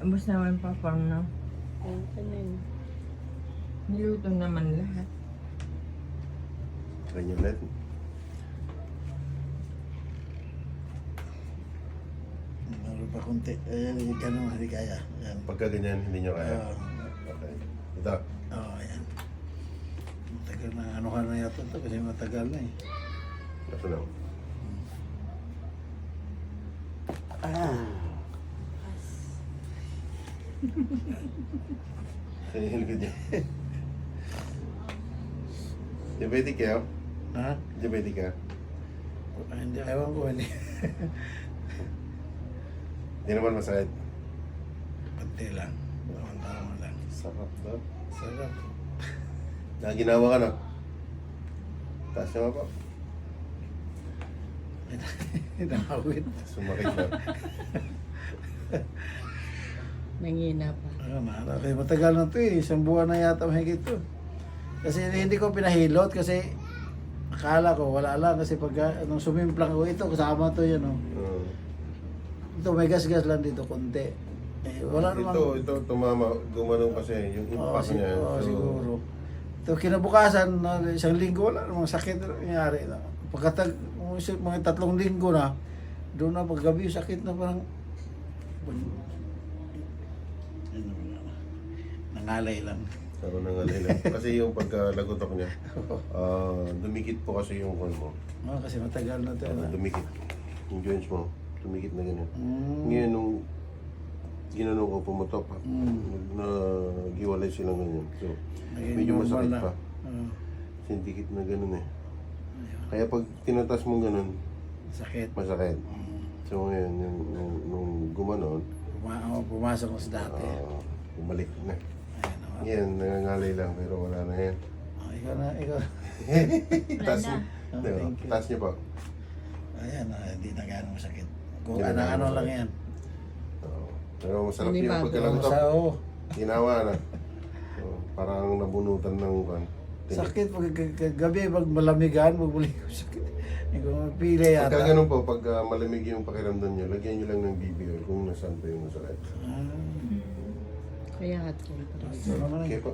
Abos naman pa farm na. Ayun ka na yun. Niluto naman lahat. Ganyan ulit. Meron pa konti. Ayan, yung ganun, hindi kaya. Ayan. Pagka ganyan, hindi nyo kaya. Oo. Okay. Ito. Ayan. Matagal na, ano ka na yata ito kasi matagal na eh. Ito lang. Hinihil ko dyan. Diabetic kayo? Ha? Diabetic ka? Hindi, ewan ko, hindi. Hindi naman masakit. Konti lang. Tama lang. Sarap ba? Sarap. Nakaginawa ka na? Taas niya pa. Nakawit. Sumakit na. Nangina pa. Matagal na ito eh. Isang buwan na yata mahigit ito. Kasi hindi ko pinahilot kasi akala ko wala lang kasi pag nung sumimplang ko ito kasama to yan oh. Ito may gas-gas lang dito konti. Eh, wala namang Ito tumama. Gumanong kasi yung impact niya. So, siguro. Ito kinabukasan na isang linggo wala namang sakit na nangyari na. Pagkatag mga 3 linggo na doon na paggabi sakit na parang nangalay lang. karoon ng alay lang. Kasi yung pagkalagotok niya, dumikit po kasi yung kon mo. Kasi matagal na ito. Dumikit. Yung joints mo, dumikit na ganyan. Mm. Ngayon, nung ginanong ko pumutok, nagiwalay silang ganyan. So, Naging medyo normal masakit na. pa. Kasi dikit na ganun eh. Kaya pag tinatas mo ganun, Sakit. masakit. So ngayon, nung gumanon, Pumasok ko sa dati. bumalik na. Ayan, oh. Ngayon, nangangalay lang pero wala na yan. Ikaw na, ikaw. Taas na. niyo. Oh, thank you. Taas niyo pa. Ayan, hindi na gano'ng masakit. Kung Hindi na ano gano'ng lang masakit. yan. Pero masarap Hindi yung bago. pagkalagotok. Oo. Ginawa na. So, parang nabunutan ng kan. Sakit pag gabi, pag malamigan, magbuli ko sakit. Hindi ko mapili yata. Pagka ganun po, pag malamig yung pakiramdam nyo, lagyan nyo lang ng BB oil kung nasaan pa yung masakit. Ah, Kaya at ko. ito naman eh. Okay po.